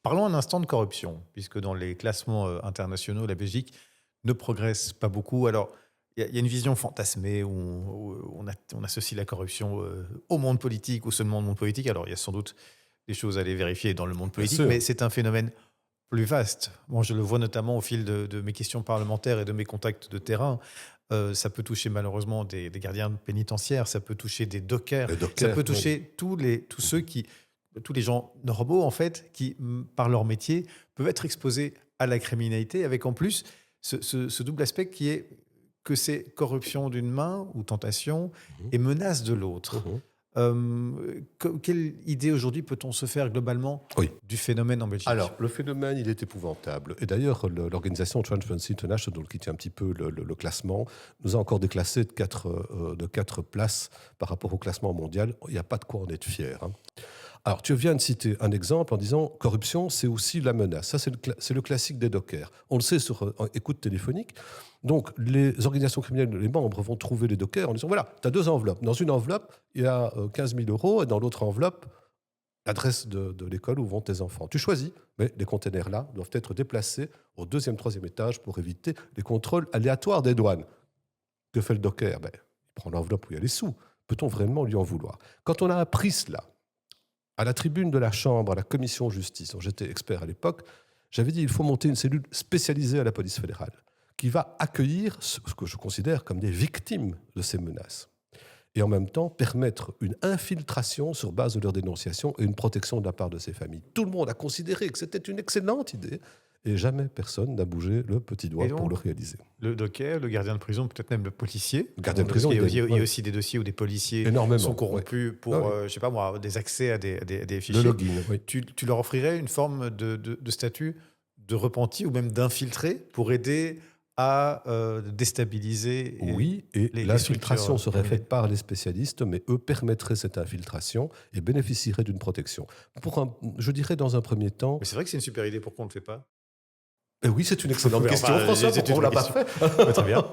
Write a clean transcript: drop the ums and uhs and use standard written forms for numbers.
Parlons un instant de corruption, puisque dans les classements internationaux, la Belgique ne progresse pas beaucoup. Alors, il y a une vision fantasmée où on associe la corruption au monde politique, ou seulement au monde politique. Alors, il y a sans doute des choses à aller vérifier dans le monde Bien politique, sûr. mais c'est un phénomène plus vaste. Moi, je le vois notamment au fil de mes questions parlementaires et de mes contacts de terrain. Ça peut toucher malheureusement des gardiens pénitentiaires, ça peut toucher des dockers, Le ça Docker, peut oui. toucher tous les gens normaux en fait, qui par leur métier peuvent être exposés à la criminalité, avec en plus ce double aspect qui est que c'est corruption d'une main ou tentation Mhm. et menace de l'autre. Mhm. Quelle idée aujourd'hui peut-on se faire globalement Oui. du phénomène en Belgique? Alors, le phénomène, il est épouvantable. Et d'ailleurs, l'organisation Transparency International, qui tient un petit peu le classement, nous a encore déclassé de 4 places par rapport au classement mondial. Il n'y a pas de quoi en être fier, hein. Alors, tu viens de citer un exemple en disant corruption, c'est aussi la menace. Ça, c'est le classique des dockers. On le sait sur écoute téléphonique. Donc, les organisations criminelles, les membres vont trouver les dockers en disant voilà, tu as 2 enveloppes. Dans une enveloppe, il y a 15 000 euros et dans l'autre enveloppe, l'adresse de l'école où vont tes enfants. Tu choisis, mais les containers-là doivent être déplacés au deuxième, troisième étage pour éviter les contrôles aléatoires des douanes. Que fait le docker? Il prend l'enveloppe où il y a les sous. Peut-on vraiment lui en vouloir? Quand on a appris cela, à la tribune de la Chambre, à la commission justice, dont j'étais expert à l'époque, j'avais dit il faut monter une cellule spécialisée à la police fédérale qui va accueillir ce que je considère comme des victimes de ces menaces et en même temps permettre une infiltration sur base de leur dénonciation et une protection de la part de ces familles. Tout le monde a considéré que c'était une excellente idée et jamais personne n'a bougé le petit Et doigt pour le donc, réaliser. le docker, le gardien de prison, peut-être même le policier. Le gardien de Parce prison, qu'il y a idem. aussi, il y a Ouais. aussi des dossiers où des policiers sont Énormément. Ouais. corrompus Ah pour, oui. je sais pas moi, des accès à des Le fichiers. login, oui. Tu leur offrirais une forme de statut de repenti ou même d'infiltré pour aider à déstabiliser Oui, et les l'infiltration structures serait criminelles. faite par les spécialistes, mais eux permettraient cette infiltration et bénéficieraient d'une protection. Je dirais dans un premier temps, Mais c'est vrai que c'est une super idée, pourquoi on ne le fait pas? oui, c'est une excellente Mais question, enfin, François, c'est pourquoi on une ne vraie l'a pas question. fait? Ouais, très bien.